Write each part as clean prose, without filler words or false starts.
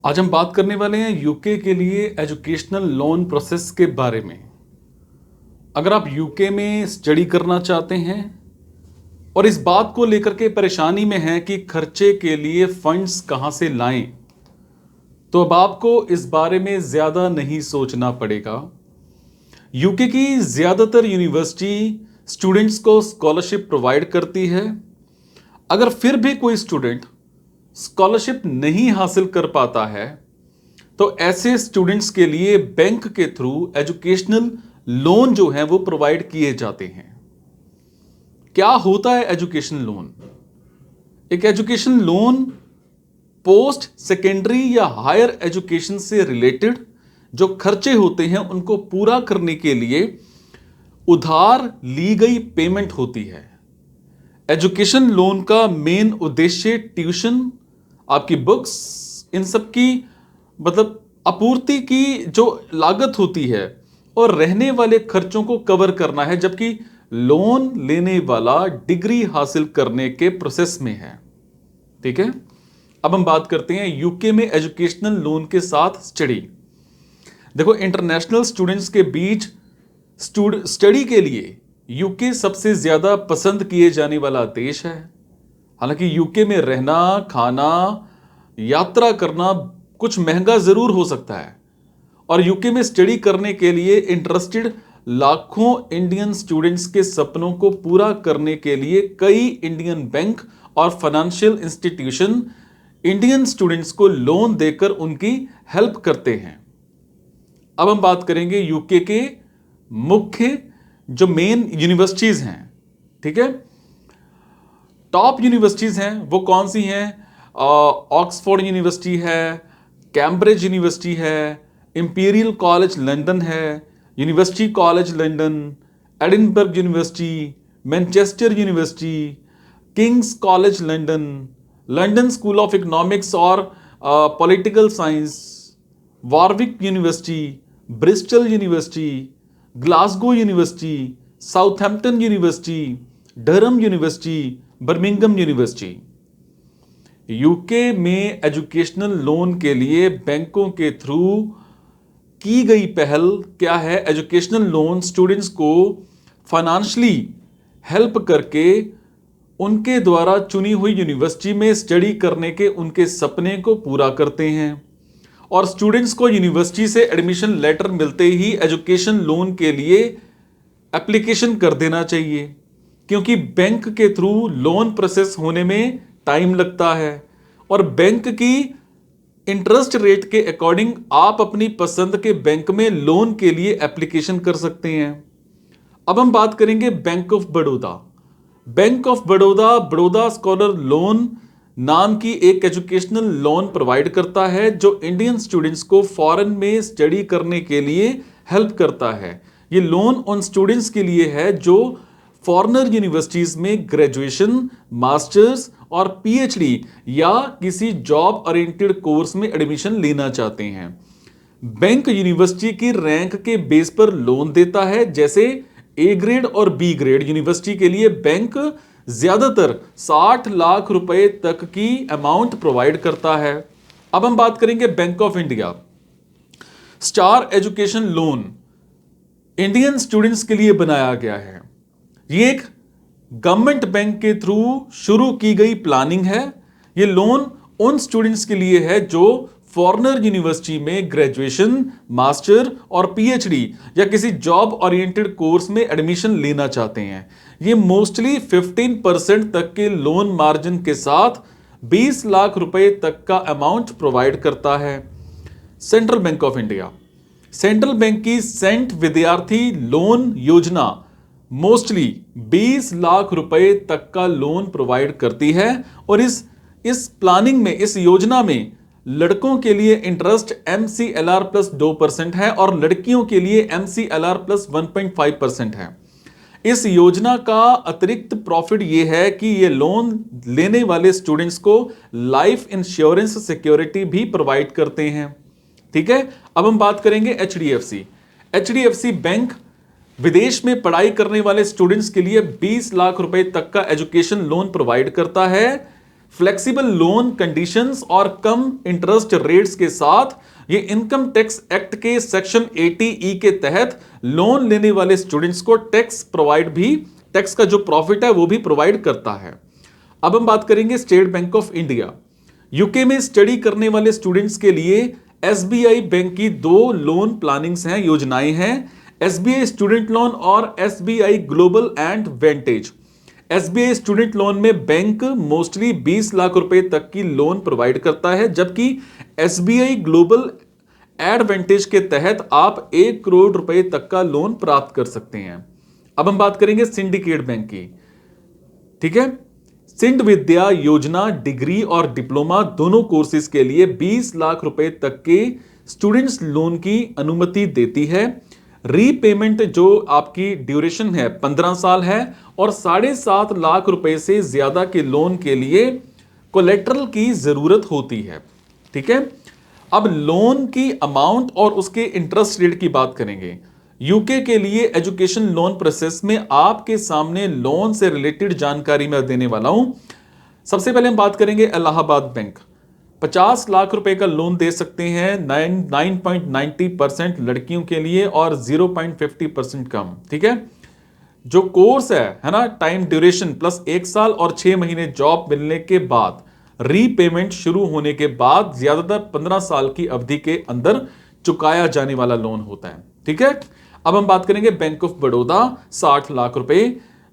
आज हम बात करने वाले हैं यूके के लिए एजुकेशनल लोन प्रोसेस के बारे में। अगर आप यूके में स्टडी करना चाहते हैं और इस बात को लेकर के परेशानी में हैं कि खर्चे के लिए फंड्स कहां से लाएं, तो अब आपको इस बारे में ज़्यादा नहीं सोचना पड़ेगा। यूके की ज़्यादातर यूनिवर्सिटी स्टूडेंट्स को स्कॉलरशिप प्रोवाइड करती है। अगर फिर भी कोई स्टूडेंट स्कॉलरशिप नहीं हासिल कर पाता है तो ऐसे स्टूडेंट्स के लिए बैंक के थ्रू एजुकेशनल लोन जो है वो प्रोवाइड किए जाते हैं। क्या होता है एजुकेशन लोन? एक एजुकेशन लोन पोस्ट सेकेंडरी या हायर एजुकेशन से रिलेटेड जो खर्चे होते हैं उनको पूरा करने के लिए उधार ली गई पेमेंट होती है। एजुकेशन लोन का मेन उद्देश्य ट्यूशन, आपकी बुक्स, इन सब की मतलब आपूर्ति की जो लागत होती है और रहने वाले खर्चों को कवर करना है, जबकि लोन लेने वाला डिग्री हासिल करने के प्रोसेस में है। ठीक है, अब हम बात करते हैं यूके में एजुकेशनल लोन के साथ स्टडी। देखो, इंटरनेशनल स्टूडेंट्स के बीच स्टडी के लिए यूके सबसे ज्यादा पसंद किए जाने वाला देश है। हालांकि यूके में रहना, खाना, यात्रा करना कुछ महंगा जरूर हो सकता है और यूके में स्टडी करने के लिए इंटरेस्टेड लाखों इंडियन स्टूडेंट्स के सपनों को पूरा करने के लिए कई इंडियन बैंक और फाइनेंशियल इंस्टीट्यूशन इंडियन स्टूडेंट्स को लोन देकर उनकी हेल्प करते हैं। अब हम बात करेंगे यूके के मुख्य जो मेन यूनिवर्सिटीज हैं। ठीक है, टॉप यूनिवर्सिटीज हैं वो कौन सी हैं? ऑक्सफोर्ड यूनिवर्सिटी है, कैम्ब्रिज यूनिवर्सिटी है, इंपीरियल कॉलेज लंदन है, university college London, Edinburgh university, Manchester university, King's college London, London school of economics और political science, Warwick university, Bristol university, Glasgow university, Southampton university, Durham university, Birmingham university. UK में educational loan के लिए बैंकों के through की गई पहल क्या है? एजुकेशनल लोन स्टूडेंट्स को फाइनेंशियली हेल्प करके उनके द्वारा चुनी हुई यूनिवर्सिटी में स्टडी करने के उनके सपने को पूरा करते हैं और स्टूडेंट्स को यूनिवर्सिटी से एडमिशन लेटर मिलते ही एजुकेशन लोन के लिए एप्लीकेशन कर देना चाहिए, क्योंकि बैंक के थ्रू लोन प्रोसेस होने में टाइम लगता है और बैंक की इंटरेस्ट रेट के अकॉर्डिंग आप अपनी पसंद के बैंक में लोन के लिए एप्लीकेशन कर सकते हैं। अब हम बात करेंगे bank of Baroda. Bank of Baroda Baroda scholar loan नाम की एक एजुकेशनल लोन प्रोवाइड करता है जो इंडियन स्टूडेंट्स को फॉरेन में स्टडी करने के लिए हेल्प करता है। ये लोन उन स्टूडेंट्स के लिए है जो फॉरेनर यूनिवर्सिटीज में ग्रेजुएशन, मास्टर्स और पीएचडी या किसी जॉब ओरिएंटेड कोर्स में एडमिशन लेना चाहते हैं। बैंक यूनिवर्सिटी की रैंक के बेस पर लोन देता है। जैसे ए ग्रेड और बी ग्रेड यूनिवर्सिटी के लिए बैंक ज्यादातर 60 लाख रुपए तक की अमाउंट प्रोवाइड करता है। अब हम बात करेंगे bank of India. Star education loan Indian students के लिए बनाया गया है। ये एक गवर्नमेंट बैंक के थ्रू शुरू की गई प्लानिंग है। ये लोन उन स्टूडेंट्स के लिए है जो फॉरेनर यूनिवर्सिटी में ग्रेजुएशन, मास्टर और पीएचडी या किसी जॉब ओरिएंटेड कोर्स में एडमिशन लेना चाहते हैं। ये मोस्टली 15% तक के लोन मार्जिन के साथ 20 लाख रुपए तक का अमाउंट प्रोवाइड करता है। Central bank of India, central bank की सेंट विद्यार्थी लोन योजना मोस्टली 20 लाख रुपए तक का लोन प्रोवाइड करती है और इस प्लानिंग में, इस योजना में लड़कों के लिए इंटरेस्ट MCLR प्लस 2% है और लड़कियों के लिए MCLR प्लस 1.5% है। इस योजना का अतिरिक्त प्रॉफिट यह है कि ये लोन लेने वाले स्टूडेंट्स को लाइफ इंश्योरेंस सिक्योरिटी भी प्रोवाइड करते हैं। ठीक है, अब हम बात करेंगे HDFC। HDFC बैंक विदेश में पढ़ाई करने वाले स्टूडेंट्स के लिए 20 लाख रुपए तक का एजुकेशन लोन प्रोवाइड करता है। फ्लेक्सिबल लोन कंडीशंस और कम इंटरेस्ट रेट्स के साथ ये इनकम टैक्स एक्ट के सेक्शन 80E के तहत लोन लेने वाले स्टूडेंट्स को टैक्स का जो प्रॉफिट है वो भी प्रोवाइड करता है। अब हम बात करेंगे state bank of India. UK में स्टडी करने वाले स्टूडेंट्स के लिए एसबीआई बैंक की 2 लोन प्लानिंग्स हैं, योजनाएं हैं, एसबीआई स्टूडेंट लोन और SBI global ed vantage. SBI student loan में बैंक मोस्टली 20 लाख रुपए तक की लोन प्रोवाइड करता है, जबकि एसबीआई ग्लोबल एडवांटेज के तहत आप 1 करोड़ रुपए तक का लोन प्राप्त कर सकते हैं। अब हम बात करेंगे सिंडिकेट बैंक की। ठीक है, सिंध विद्या योजना डिग्री और डिप्लोमा दोनों कोर्सेज के लिए 20 लाख रुपए तक के स्टूडेंट्स लोन की अनुमति देती है। रीपेमेंट जो आपकी ड्यूरेशन है 15 साल है और 7.5 लाख रुपए से ज्यादा के लोन के लिए कोलेटरल की जरूरत होती है। ठीक है, अब लोन की अमाउंट और उसके इंटरेस्ट रेट की बात करेंगे। यूके के लिए एजुकेशन लोन प्रोसेस में आपके सामने लोन से रिलेटेड जानकारी मैं देने वाला हूं। सबसे पहले हम बात करेंगे इलाहाबाद बैंक। 50 लाख रुपए का लोन दे सकते हैं 9.90% लड़कियों के लिए और 0.50% कम। ठीक है, जो कोर्स है ना, टाइम ड्यूरेशन प्लस 1 साल और 6 महीने जॉब मिलने के बाद रीपेमेंट शुरू होने के बाद ज्यादातर 15 साल की अवधि के अंदर चुकाया जाने वाला लोन होता है। ठीक है, अब हम बात करेंगे बैंक ऑफ बड़ौदा। 60 लाख रुपए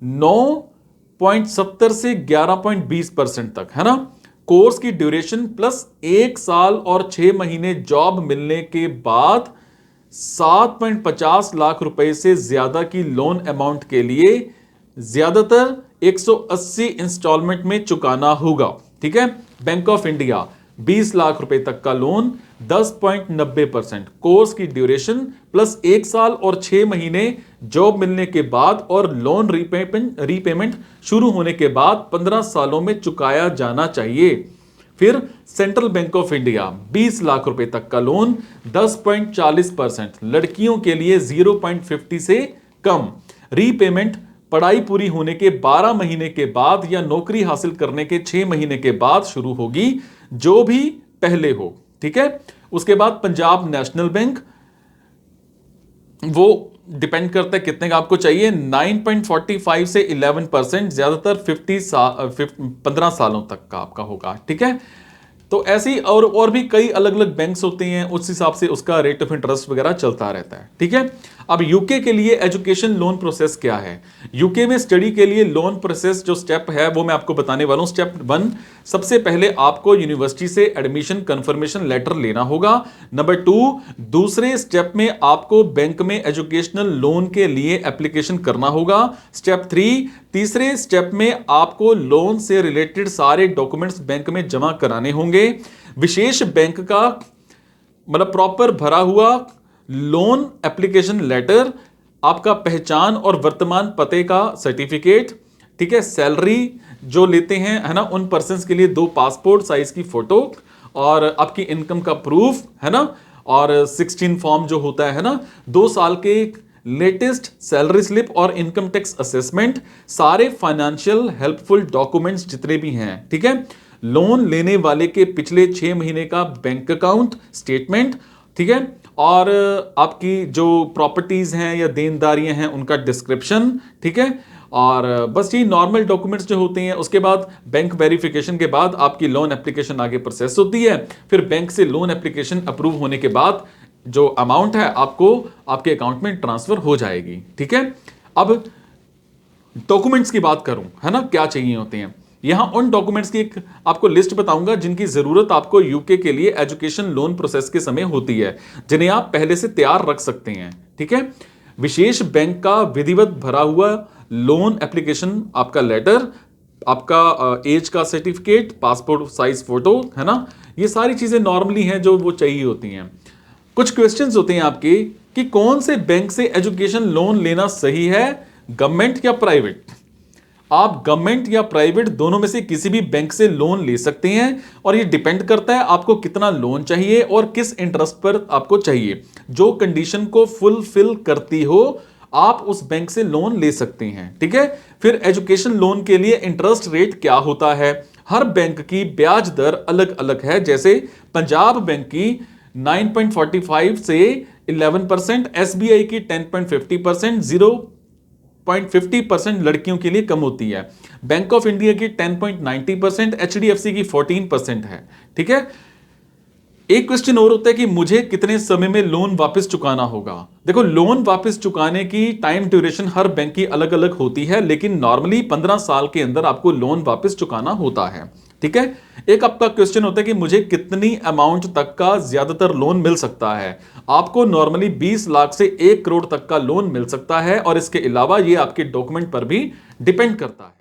9.70 से 11.20% तक, है ना। कोर्स की ड्यूरेशन प्लस 1 साल और 6 महीने जॉब मिलने के बाद 7.50 लाख रुपए से ज्यादा की लोन अमाउंट के लिए ज्यादातर 180 इंस्टॉलमेंट में चुकाना होगा। ठीक है, बैंक ऑफ इंडिया 20 लाख रुपए तक का लोन 10.90%, कोर्स की ड्यूरेशन प्लस 1 साल और 6 महीने जॉब मिलने के बाद और लोन रीपेमेंट शुरू होने के बाद 15 सालों में चुकाया जाना चाहिए। फिर central bank of India 20 lakh रुपए तक का लोन 10.40%, लड़कियों के लिए 0.50 से कम, रीपेमेंट पढ़ाई पूरी होने के 12 महीने के बाद या नौकरी हासिल करने के 6 महीने के बाद शुरू होगी, जो भी पहले हो। ठीक है, उसके बाद पंजाब नेशनल बैंक, वो डिपेंड करता है कितने का आपको चाहिए, 9.45 से 11%, ज्यादातर 15 सालों तक का आपका होगा। ठीक है, तो ऐसी और भी कई अलग अलग बैंक्स होते हैं, उस हिसाब से उसका रेट ऑफ इंटरेस्ट वगैरह चलता रहता है। ठीक है, अब यूके के लिए एजुकेशन लोन प्रोसेस क्या है। यूके में स्टडी के लिए लोन प्रोसेस जो स्टेप है वो मैं आपको बताने वाला हूं। स्टेप 1, सबसे पहले आपको यूनिवर्सिटी से एडमिशन कंफर्मेशन लेटर लेना होगा। नंबर 2, दूसरे स्टेप में आपको बैंक में एजुकेशनल लोन के लिए एप्लीकेशन करना होगा। स्टेप 3, तीसरे स्टेप में आपको लोन से रिलेटेड सारे डॉक्यूमेंट्स बैंक में जमा कराने होंगे। विशेष बैंक का मतलब प्रॉपर भरा हुआ लोन एप्लीकेशन लेटर, आपका पहचान और वर्तमान पते का सर्टिफिकेट। ठीक है, सैलरी जो लेते हैं, है ना, उन पर्सन्स के लिए 2 पासपोर्ट साइज की फोटो और आपकी इनकम का प्रूफ, है ना, और 16 फॉर्म जो होता है ना, 2 साल के लेटेस्ट सैलरी स्लिप और इनकम टैक्स असेसमेंट, सारे फाइनेंशियल हेल्पफुल डॉक्यूमेंट्स जितने भी हैं। ठीक है, लोन लेने वाले के पिछले 6 महीने का बैंक अकाउंट स्टेटमेंट। ठीक है, और आपकी जो प्रॉपर्टीज हैं या देनदारियां हैं उनका डिस्क्रिप्शन। ठीक है, और बस ये नॉर्मल डॉक्यूमेंट्स जो होते हैं। उसके बाद बैंक वेरिफिकेशन के बाद आपकी लोन एप्लीकेशन आगे प्रोसेस होती है। फिर बैंक से लोन एप्लीकेशन अप्रूव होने के बाद जो अमाउंट है आपको आपके अकाउंट में ट्रांसफर हो जाएगी। ठीक है, अब डॉक्यूमेंट्स की बात करूं, है ना, क्या चाहिए होते हैं। यहां उन डॉक्यूमेंट्स की एक आपको लिस्ट बताऊंगा जिनकी जरूरत आपको यूके के लिए एजुकेशन लोन प्रोसेस के समय होती है, जिन्हें आप पहले से तैयार रख सकते हैं। ठीक है, विशेष बैंक का विधिवत भरा हुआ लोन एप्लीकेशन, आपका लेटर, आपका एज का सर्टिफिकेट, पासपोर्ट साइज फोटो, है ना, ये सारी चीजें नॉर्मली हैं जो वो चाहिए होती हैं। कुछ क्वेश्चंस होते हैं आपके कि कौन से बैंक से एजुकेशन लोन लेना सही है, गवर्नमेंट या प्राइवेट। आप गवर्नमेंट या प्राइवेट दोनों में से किसी भी बैंक से लोन ले सकते हैं और ये डिपेंड करता है आपको कितना लोन चाहिए और किस इंटरेस्ट पर आपको चाहिए। जो कंडीशन को फुलफिल करती हो आप उस बैंक से लोन ले सकते हैं। ठीक है, फिर एजुकेशन लोन के लिए इंटरेस्ट रेट क्या होता है, हर बैंक की ब्याज दर अलग अलग है। जैसे पंजाब बैंक की 9.45 से 11%, एसबीआई की 10.50%, 0.50% लड़कियों के लिए कम होती है। बैंक ऑफ इंडिया की 10.90%, एचडीएफसी की 14% है। ठीक है। एक क्वेश्चन और होता है कि मुझे कितने समय में लोन वापस चुकाना होगा। देखो, लोन वापस चुकाने की टाइम ड्यूरेशन हर बैंक की अलग अलग होती है, लेकिन नॉर्मली 15 साल के अंदर आपको लोन वापस चुकाना होता है। ठीक है। एक आपका क्वेश्चन होता है कि मुझे कितनी अमाउंट तक का ज्यादातर लोन मिल सकता है। आपको नॉर्मली 20 लाख से 1 करोड़ तक का लोन मिल सकता है, और इसके अलावा ये आपके डॉक्यूमेंट पर भी डिपेंड करता है।